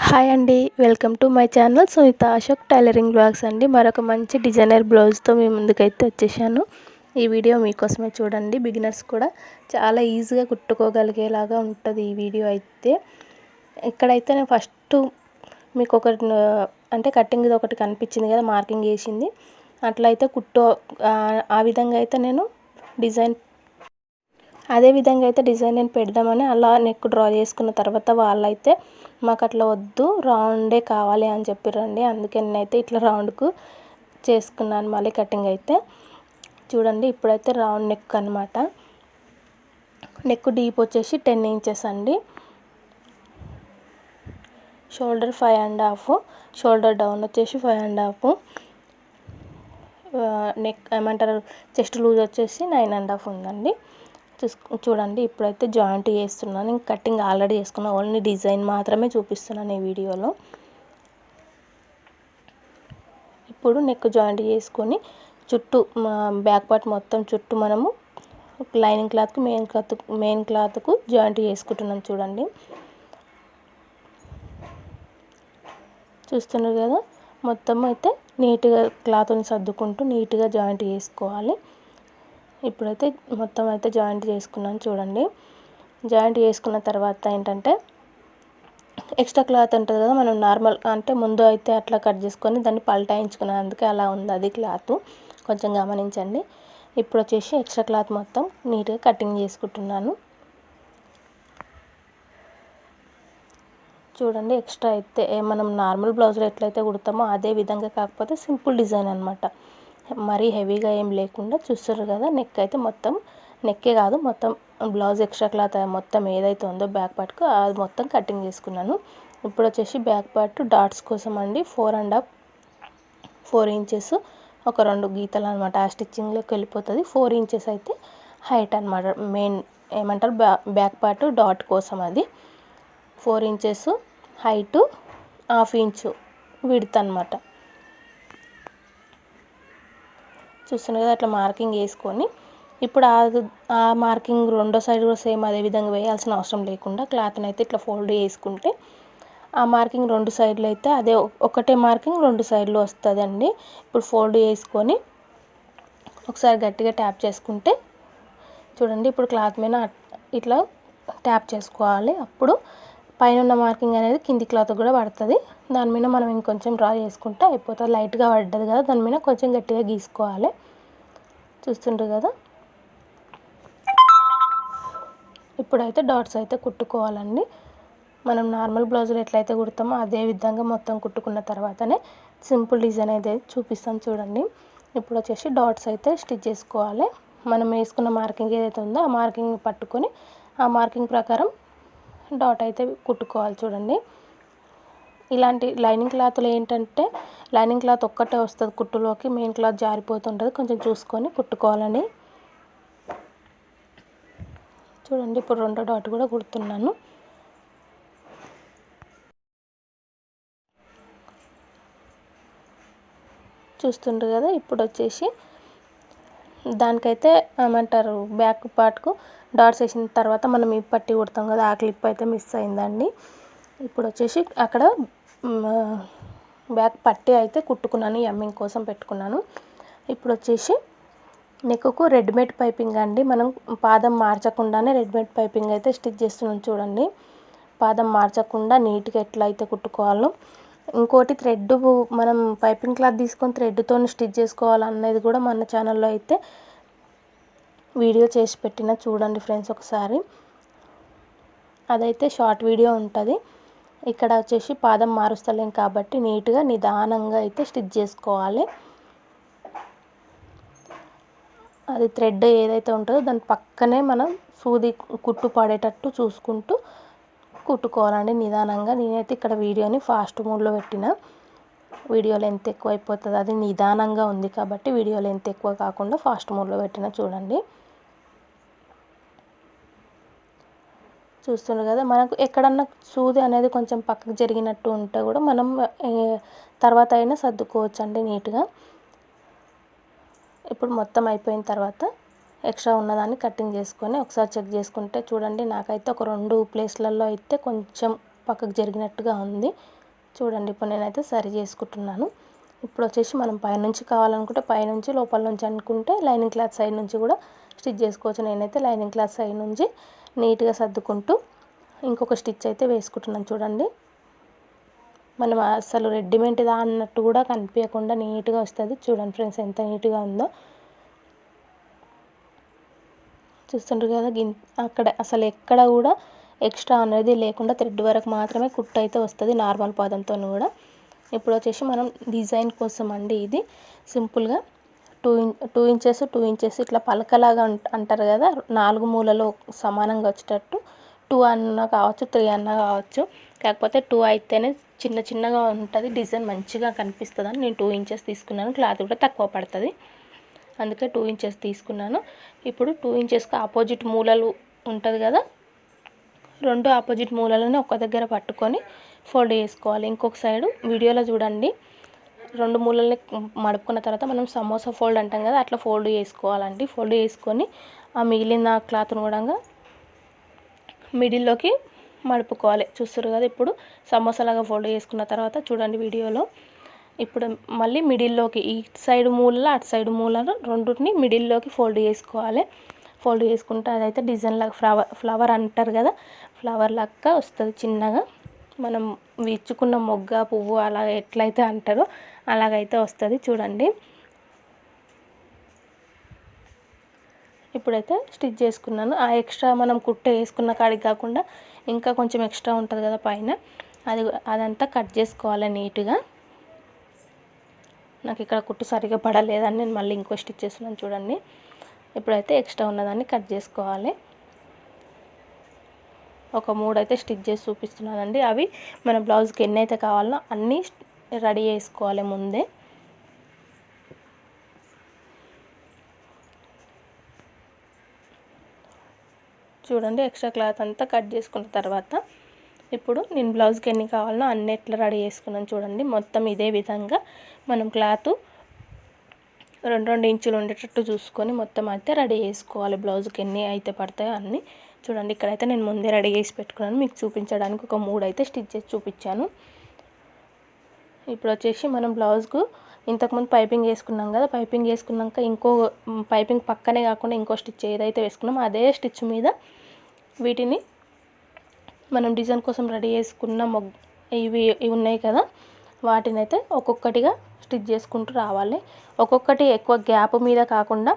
Hi అండి, welcome to my channel Sunitha Ashok tailoring blogs అండి. మరొక మంచి డిజైనర్ బ్లౌజ్తో మీ ముందుకైతే వచ్చేసాను. ఈ వీడియో మీకోసమే చూడండి. బిగినర్స్ కూడా చాలా ఈజీగా కుట్టుకోగలిగేలాగా ఉంటుంది ఈ వీడియో అయితే. ఇక్కడైతే నేను ఫస్ట్ మీకు ఒకటి అంటే కటింగ్ ఒకటి కనిపించింది కదా, మార్కింగ్ వేసింది. అట్లా అయితే ఆ విధంగా అయితే నేను డిజైన్ నేను పెడదామని అలా నెక్ డ్రా చేసుకున్న తర్వాత వాళ్ళైతే మాకు అట్లా వద్దు, రౌండే కావాలి అని చెప్పిరండి. అందుకే నేనైతే ఇట్లా రౌండ్కు చేసుకున్నాను మళ్ళీ కటింగ్ అయితే. చూడండి, ఇప్పుడైతే రౌండ్ నెక్ అనమాట. నెక్ డీప్ వచ్చేసి 10 ఇంచెస్ అండి. షోల్డర్ 5.5, షోల్డర్ డౌన్ వచ్చేసి 5.5, నెక్ ఏమంటారు చెస్ట్ లూజ్ వచ్చేసి 9.5 ఉందండి. చూడండి, ఇప్పుడైతే జాయింట్ చేస్తున్నాను. ఇంక కటింగ్ ఆల్రెడీ చేసుకున్నా, ఓన్లీ డిజైన్ మాత్రమే చూపిస్తున్నాను ఈ వీడియోలో. ఇప్పుడు నెక్ జాయింట్ చేసుకొని చుట్టూ బ్యాక్ పార్ట్ మొత్తం చుట్టూ మనము లైనింగ్ క్లాత్కు మెయిన్ క్లాత్కు జాయింట్ చేసుకుంటున్నాం. చూడండి, చూస్తున్నారు కదా, మొత్తం అయితే నీట్గా క్లాత్ని సర్దుకుంటూ నీట్గా జాయింట్ చేసుకోవాలి. ఇప్పుడైతే మొత్తం అయితే జాయింట్ చేసుకున్నాను. చూడండి, జాయింట్ చేసుకున్న తర్వాత ఏంటంటే ఎక్స్ట్రా క్లాత్ ఉంటుంది కదా, మనం నార్మల్ అంటే ముందు అయితే అట్లా కట్ చేసుకొని దాన్ని పల్టాయించుకున్నాను, అందుకే అలా ఉంది అది క్లాత్, కొంచెం గమనించండి. ఇప్పుడు వచ్చేసి ఎక్స్ట్రా క్లాత్ మొత్తం నీట్గా కటింగ్ చేసుకుంటున్నాను. చూడండి, ఎక్స్ట్రా అయితే మనం నార్మల్ బ్లౌజ్లో ఎట్లయితే కుడతామో అదే విధంగా, కాకపోతే సింపుల్ డిజైన్ అనమాట, మరీ హెవీగా ఏం లేకుండా. చూస్తారు కదా, నెక్ అయితే మొత్తం నెక్కే కాదు, మొత్తం బ్లౌజ్ ఎక్స్ట్రా క్లాత్ మొత్తం ఏదైతే ఉందో బ్యాక్ పార్ట్కు అది మొత్తం కటింగ్ చేసుకున్నాను. ఇప్పుడు వచ్చేసి బ్యాక్ పార్ట్ డాట్స్ కోసం అండి 4 ఇంచెస్ ఒక 2 గీతలు అనమాట. ఆ స్టిచ్చింగ్లోకి వెళ్ళిపోతుంది. 4 ఇంచెస్ అయితే హైట్ అనమాట, మెయిన్ ఏమంటారు బ్యాక్ పార్ట్ డాట్ కోసం అది 4 ఇంచెస్ హైటు, 1/2 ఇంచు విడ్త్ అనమాట. చూస్తున్నారు కదా, అట్లా మార్కింగ్ వేసుకొని ఇప్పుడు ఆ మార్కింగ్ రెండో సైడ్ కూడా సేమ్ అదే విధంగా వేయాల్సిన అవసరం లేకుండా క్లాత్ని అయితే ఇట్లా ఫోల్డ్ చేసుకుంటే ఆ మార్కింగ్ 2 సైడ్లు అయితే అదే ఒకటే మార్కింగ్ 2 సైడ్లు వస్తుందండి. ఇప్పుడు ఫోల్డ్ చేసుకొని ఒకసారి గట్టిగా ట్యాప్ చేసుకుంటే చూడండి, ఇప్పుడు క్లాత్ మీద ఇట్లా ట్యాప్ చేసుకోవాలి. అప్పుడు పైన ఉన్న మార్కింగ్ అనేది కింది క్లాత్ కూడా పడుతుంది. దాని మీద మనం ఇంకొంచెం డ్రా చేసుకుంటే అయిపోతుంది. లైట్గా పడ్డది కదా, దాని మీద కొంచెం గట్టిగా గీసుకోవాలి. చూస్తుంటారు కదా, ఇప్పుడైతే డాట్స్ అయితే కుట్టుకోవాలండి. మనం నార్మల్ బ్లౌజులు ఎట్లయితే కుడతామో అదే విధంగా మొత్తం కుట్టుకున్న తర్వాతనే సింపుల్ డిజైన్ అయితే చూపిస్తాం. చూడండి, ఇప్పుడు వచ్చేసి డాట్స్ అయితే స్టిచ్ చేసుకోవాలి. మనం వేసుకున్న మార్కింగ్ ఏదైతే ఉందో ఆ మార్కింగ్ పట్టుకొని ఆ మార్కింగ్ ప్రకారం డాట్ అయితే కుట్టుకోవాలి. చూడండి, ఇలాంటి లైనింగ్ క్లాత్లో ఏంటంటే లైనింగ్ క్లాత్ ఒక్కటే వస్తుంది కుట్టులోకి, మెయిన్ క్లాత్ జారిపోతుంటుంది, కొంచెం చూసుకొని కుట్టుకోవాలని. చూడండి, ఇప్పుడు 2 డాట్ కూడా కుడుతున్నాను. చూస్తుంటారు కదా, ఇప్పుడు వచ్చేసి దానికైతే ఏమంటారు బ్యాక్ పార్ట్కు డాట్స్ వేసిన తర్వాత మనం ఈ పట్టి కుడతాం కదా, ఆ క్లిప్ అయితే మిస్ అయిందండి. ఇప్పుడు వచ్చేసి అక్కడ బ్యాక్ పట్టి అయితే కుట్టుకున్నాను, ఎమ్మింగ్ కోసం పెట్టుకున్నాను. ఇప్పుడు వచ్చేసి నెక్కు రెడీమేడ్ పైపింగ్ అండి. మనం పాదం మార్చకుండానే రెడీమేడ్ పైపింగ్ అయితే స్టిచ్ చేస్తున్నాను. చూడండి, పాదం మార్చకుండా నీట్గా ఎట్లయితే కుట్టుకోవాలో. ఇంకోటి థ్రెడ్, మనం పైపింగ్ క్లాత్ తీసుకొని థ్రెడ్తో స్టిచ్ చేసుకోవాలన్నది కూడా మన ఛానల్లో అయితే వీడియో చేసి పెట్టిన, చూడండి ఫ్రెండ్స్ ఒకసారి, అదైతే షార్ట్ వీడియో ఉంటుంది. ఇక్కడ వచ్చేసి పాదం మారుస్తలేం కాబట్టి నీట్గా నిదానంగా అయితే స్టిచ్ చేసుకోవాలి. అది థ్రెడ్ ఏదైతే ఉంటుందో దాని పక్కనే మనం సూది కుట్టు పడేటట్టు చూసుకుంటూ కుట్టుకోవాలండి నిదానంగా. నేనైతే ఇక్కడ వీడియోని ఫాస్ట్ మోడ్లో పెట్టిన, వీడియో లెంత్ ఎక్కువ అయిపోతుంది, అది నిదానంగా ఉంది కాబట్టి వీడియో లెంత్ ఎక్కువ కాకుండా ఫాస్ట్ మోడ్లో పెట్టిన. చూడండి, చూస్తున్నారు కదా, మనకు ఎక్కడన్నా సూది అనేది కొంచెం పక్కకు జరిగినట్టు ఉంటే కూడా మనం తర్వాత అయినా సర్దుకోవచ్చు అండి నీట్గా. ఇప్పుడు మొత్తం అయిపోయిన తర్వాత ఎక్స్ట్రా ఉన్నదాన్ని కటింగ్ చేసుకొని ఒకసారి చెక్ చేసుకుంటే చూడండి, నాకైతే ఒక 2 ప్లేస్లలో అయితే కొంచెం పక్కకు జరిగినట్టుగా ఉంది. చూడండి ఇప్పుడు నేనైతే సరి చేసుకుంటున్నాను. ఇప్పుడు వచ్చేసి మనం పైనుంచి కావాలనుకుంటే పైనుంచి, లోపల నుంచి అనుకుంటే లైనింగ్ క్లాత్ సైడ్ నుంచి కూడా స్టిచ్ చేసుకోవచ్చు. నేనైతే లైనింగ్ క్లాత్ సైడ్ నుంచి నీట్గా సర్దుకుంటూ ఇంకొక స్టిచ్ అయితే వేసుకుంటున్నాను. చూడండి మనం అసలు రెడీమేడ్దా అన్నట్టు కూడా కనిపించకుండా నీట్గా వస్తుంది. చూడండి ఫ్రెండ్స్ ఎంత నీట్గా ఉందో చూస్తుంటారు కదా. అక్కడ అసలు ఎక్కడ కూడా ఎక్స్ట్రా అనేది లేకుండా థ్రెడ్ వరకు మాత్రమే కుట్టు అయితే వస్తుంది నార్మల్ పాదంతో కూడా. ఇప్పుడు వచ్చేసి మనం డిజైన్ కోసం అండి ఇది సింపుల్గా 2 ఇంచెస్ ఇట్లా పలకలాగా అంటారు కదా, 4 మూలలో సమానంగా వచ్చేటట్టు 2 అన్న కావచ్చు 3 అన్న కావచ్చు. కాకపోతే 2 అయితేనే చిన్నగా ఉంటుంది, డిజైన్ మంచిగా కనిపిస్తుంది అని నేను 2 ఇంచెస్ తీసుకున్నాను. క్లాత్ కూడా తక్కువ పడుతుంది, అందుకే 2 ఇంచెస్ తీసుకున్నాను. ఇప్పుడు 2 ఇంచెస్కి ఆపోజిట్ మూలలు ఉంటుంది కదా, 2 ఆపోజిట్ మూలలను ఒక దగ్గర పట్టుకొని ఫోల్డ్ చేసుకోవాలి. ఇంకొక సైడు వీడియోలో చూడండి, 2 మూలల్ని మడుపుకున్న తర్వాత మనం సమోసా ఫోల్డ్ అంటాం కదా, అట్లా ఫోల్డ్ చేసుకోవాలండి. ఫోల్డ్ చేసుకొని ఆ మిగిలిన క్లాత్ను కూడా మిడిల్లోకి మడుపుకోవాలి. చూస్తారు కదా ఇప్పుడు సమోసాలాగా ఫోల్డ్ చేసుకున్న తర్వాత చూడండి వీడియోలో. ఇప్పుడు మళ్ళీ మిడిల్లోకి ఇటు సైడ్ మూలలో అటు సైడ్ మూలలో రెండుని మిడిల్లోకి ఫోల్డ్ చేసుకోవాలి. ఫోల్డ్ చేసుకుంటే అదైతే డిజైన్ లాగా ఫ్లవర్ అంటారు కదా, ఫ్లవర్ లాగా వస్తుంది చిన్నగా. మనం విచ్చుకున్న మొగ్గ పువ్వు అలా ఎట్లయితే అంటారో అలాగైతే వస్తుంది. చూడండి ఇప్పుడైతే స్టిచ్ చేసుకున్నాను. ఆ ఎక్స్ట్రా మనం కుట్ట వేసుకున్న కాడికి కాకుండా ఇంకా కొంచెం ఎక్స్ట్రా ఉంటుంది కదా పైన, అదంతా కట్ చేసుకోవాలి నీట్గా. నాకు ఇక్కడ కుట్టు సరిగా పడలేదని నేను మళ్ళీ ఇంకో స్టిచ్ చేస్తున్నాను. చూడండి ఇప్పుడైతే ఎక్స్ట్రా ఉన్నదాన్ని కట్ చేసుకోవాలి. ఒక 3 అయితే స్టిచ్ చేసి చూపిస్తున్నానండి. అవి మన బ్లౌజ్కి ఎన్ని అయితే కావాలో అన్నీ రెడీ చేసుకోవాలి ముందే. చూడండి ఎక్స్ట్రా క్లాత్ అంతా కట్ చేసుకున్న తర్వాత ఇప్పుడు నేను బ్లౌజ్కి ఎన్ని కావాలో అన్ని ఎట్లా రెడీ చేసుకున్నాను చూడండి. మొత్తం ఇదే విధంగా మనం క్లాత్ 2 ఇంచులు ఉండేటట్టు చూసుకొని మొత్తం అయితే రెడీ చేసుకోవాలి. బ్లౌజ్కి ఎన్ని అయితే పడతాయో అన్నీ. చూడండి ఇక్కడైతే నేను ముందే రెడీ చేసి పెట్టుకున్నాను, మీకు చూపించడానికి ఒక 3 అయితే స్టిచ్ చేసి చూపించాను. ఇప్పుడు వచ్చేసి మనం బ్లౌజ్కు ఇంతకుముందు పైపింగ్ వేసుకున్నాం కదా, పైపింగ్ వేసుకున్నాక ఇంకో పైపింగ్ పక్కనే కాకుండా ఇంకో స్టిచ్ ఏదైతే వేసుకున్నామో అదే స్టిచ్ మీద వీటిని మనం డిజైన్ కోసం రెడీ చేసుకున్న ఇవి ఉన్నాయి కదా, వాటిని అయితే ఒక్కొక్కటిగా స్టిచ్ చేసుకుంటూ రావాలి. ఒక్కొక్కటి ఎక్కువ గ్యాప్ మీద కాకుండా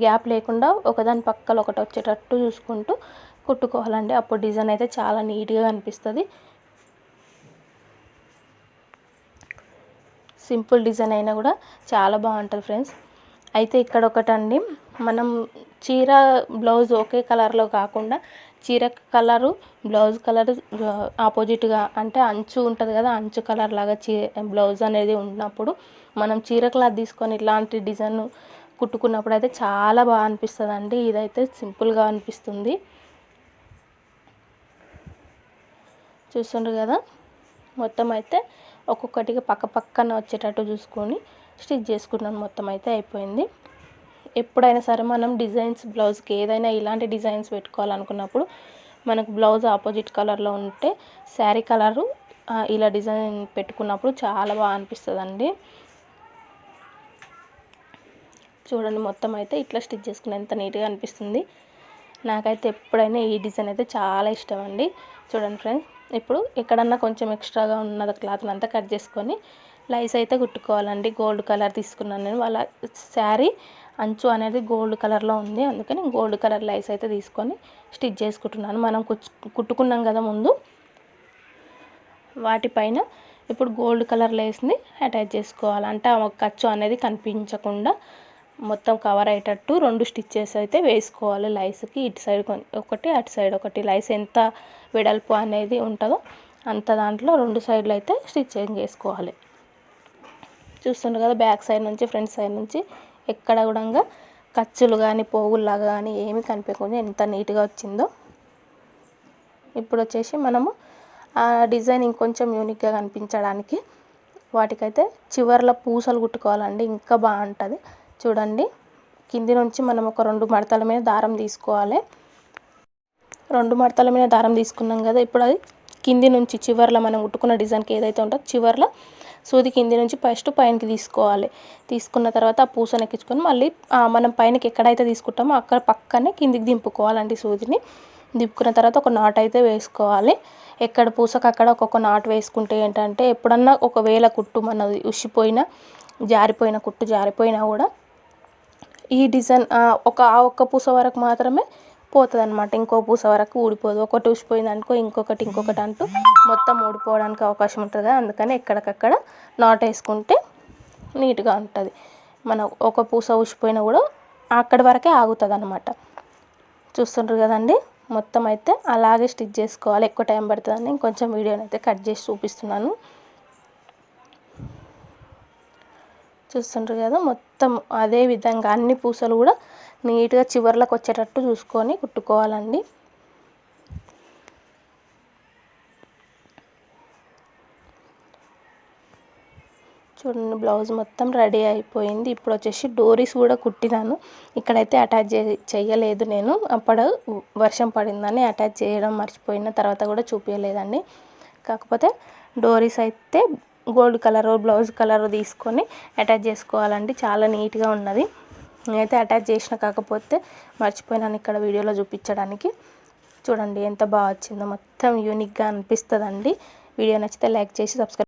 గ్యాప్ లేకుండా ఒకదాని పక్కన ఒకటి వచ్చేటట్టు చూసుకుంటూ కుట్టుకోవాలండి. అప్పుడు డిజైన్ అయితే చాలా నీట్గా కనిపిస్తుంది. సింపుల్ డిజైన్ అయినా కూడా చాలా బాగుంటుంది ఫ్రెండ్స్. అయితే ఇక్కడ ఒకటండి, మనం చీర బ్లౌజ్ ఒకే కలర్లో కాకుండా చీర కలరు బ్లౌజ్ కలర్ ఆపోజిట్గా అంటే అంచు ఉంటుంది కదా, అంచు కలర్ లాగా బ్లౌజ్ అనేది ఉన్నప్పుడు మనం చీర క్లాత్ తీసుకొని ఇట్లాంటి డిజైన్ కుట్టుకున్నప్పుడు అయితే చాలా బాగా అనిపిస్తుంది అండి. ఇదైతే సింపుల్గా అనిపిస్తుంది. చూస్తుండ్రు కదా, మొత్తం అయితే ఒక్కొక్కటిగా పక్కన వచ్చేటట్టు చూసుకొని స్టిచ్ చేసుకున్నాను. మొత్తం అయితే అయిపోయింది. ఎప్పుడైనా సరే మనం డిజైన్స్ బ్లౌజ్కి ఏదైనా ఇలాంటి డిజైన్స్ పెట్టుకోవాలనుకున్నప్పుడు మనకు బ్లౌజ్ ఆపోజిట్ కలర్లో ఉంటే శారీ కలరు ఇలా డిజైన్ పెట్టుకున్నప్పుడు చాలా బాగా అనిపిస్తుంది అండి. చూడండి మొత్తం అయితే ఇట్లా స్టిచ్ చేసుకుని ఎంత నీట్గా అనిపిస్తుంది. నాకైతే ఎప్పుడైనా ఈ డిజైన్ అయితే చాలా ఇష్టం అండి. చూడండి ఫ్రెండ్స్, ఇప్పుడు ఎక్కడన్నా కొంచెం ఎక్స్ట్రాగా ఉన్న క్లాత్ని అంతా కట్ చేసుకొని లైస్ అయితే కుట్టుకోవాలండి. గోల్డ్ కలర్ తీసుకున్నాను నేను. వాళ్ళ శారీ అంచు అనేది గోల్డ్ కలర్లో ఉంది, అందుకని గోల్డ్ కలర్ లైస్ అయితే తీసుకొని స్టిచ్ చేసుకుంటున్నాను. మనం కుట్టుకున్నాం కదా ముందు, వాటిపైన ఇప్పుడు గోల్డ్ కలర్ లేస్ని అటాచ్ చేసుకోవాలి. అంటే ఆ ఖర్చు అనేది కనిపించకుండా మొత్తం కవర్ అయ్యేటట్టు 2 స్టిచ్చెస్ అయితే వేసుకోవాలి లైస్కి. ఇటు సైడ్ ఒకటి అటు సైడ్ ఒకటి. లైస్ ఎంత వెడల్పు అనేది ఉంటుందో అంత దాంట్లో 2 సైడ్లు అయితే స్టిచ్చింగ్ చేసుకోవాలి. చూస్తుండ్రు కదా, బ్యాక్ సైడ్ నుంచి ఫ్రంట్ సైడ్ నుంచి ఎక్కడ కూడా ఖర్చులు కానీ పోగుల్లాగా కానీ ఏమి కనిపించకుండా ఎంత నీట్గా వచ్చిందో. ఇప్పుడు వచ్చేసి మనము ఆ డిజైన్ ఇంకొంచెం యూనిక్గా కనిపించడానికి వాటికైతే చివర్ల పూసలు కుట్టుకోవాలండి, ఇంకా బాగుంటుంది. చూడండి కింది నుంచి మనం ఒక 2 మడతల మీద దారం తీసుకోవాలి. 2 మడతల మీద దారం తీసుకున్నాం కదా, ఇప్పుడు అది కింది నుంచి చివర్లో మనం కుట్టుకున్న డిజైన్కి ఏదైతే ఉంటుందో చివర్లో సూది కింది నుంచి ఫస్ట్ పైనకి తీసుకోవాలి. తీసుకున్న తర్వాత ఆ పూసను ఎక్కించుకొని మళ్ళీ మనం పైనకి ఎక్కడైతే తీసుకుంటామో అక్కడ పక్కనే కిందికి దింపుకోవాలండి సూదిని. దింపుకున్న తర్వాత ఒక నాట్ అయితే వేసుకోవాలి. ఎక్కడ పూసకు అక్కడ ఒక్కొక్క నాట్ వేసుకుంటే ఏంటంటే ఎప్పుడన్నా ఒకవేళ కుట్టు మనది ఉషిపోయినా జారిపోయిన కుట్టు జారిపోయినా కూడా ఈ డిజైన్ ఒక్క పూస వరకు మాత్రమే పోతుంది అనమాట. ఇంకో పూస వరకు ఊడిపోదు. ఒకటి ఉషిపోయింది అనుకో ఇంకొకటి అంటూ మొత్తం ఊడిపోవడానికి అవకాశం ఉంటుంది. అందుకని ఎక్కడికక్కడ నాట్ వేసుకుంటే నీట్గా ఉంటుంది. మన ఒక పూస ఉషిపోయినా కూడా అక్కడి వరకే ఆగుతుంది అనమాట. చూస్తుండ్రు కదండి, మొత్తం అయితే అలాగే స్టిచ్ చేసుకోవాలి. ఎక్కువ టైం పడుతుందని ఇంకొంచెం వీడియోని అయితే కట్ చేసి చూపిస్తున్నాను. చూస్తుంటారు కదా, మొత్తం అదే విధంగా అన్ని పూసలు కూడా నీట్గా చివర్లకు వచ్చేటట్టు చూసుకొని కుట్టుకోవాలండి. చూడండి, బ్లౌజ్ మొత్తం రెడీ అయిపోయింది. ఇప్పుడు వచ్చేసి డోరీస్ కూడా కుట్టినాను. ఇక్కడైతే అటాచ్ చేయలేదు నేను, అప్పుడు వర్షం పడిందని అటాచ్ చేయడం మర్చిపోయిన, తర్వాత కూడా చూపించలేదండి. కాకపోతే డోరీస్ అయితే గోల్డ్ కలర్ బ్లౌజ్ కలర్ తీసుకొని అటాచ్ చేసుకోవాలండి. చాలా నీట్గా ఉన్నది. నేనైతే అటాచ్ చేసిన, కాకపోతే మర్చిపోయినాను ఇక్కడ వీడియోలో చూపించడానికి. చూడండి ఎంత బాగా వచ్చిందో, మొత్తం యూనిక్గా అనిపిస్తుందండి. వీడియో నచ్చితే లైక్ చేసి సబ్స్క్రైబ్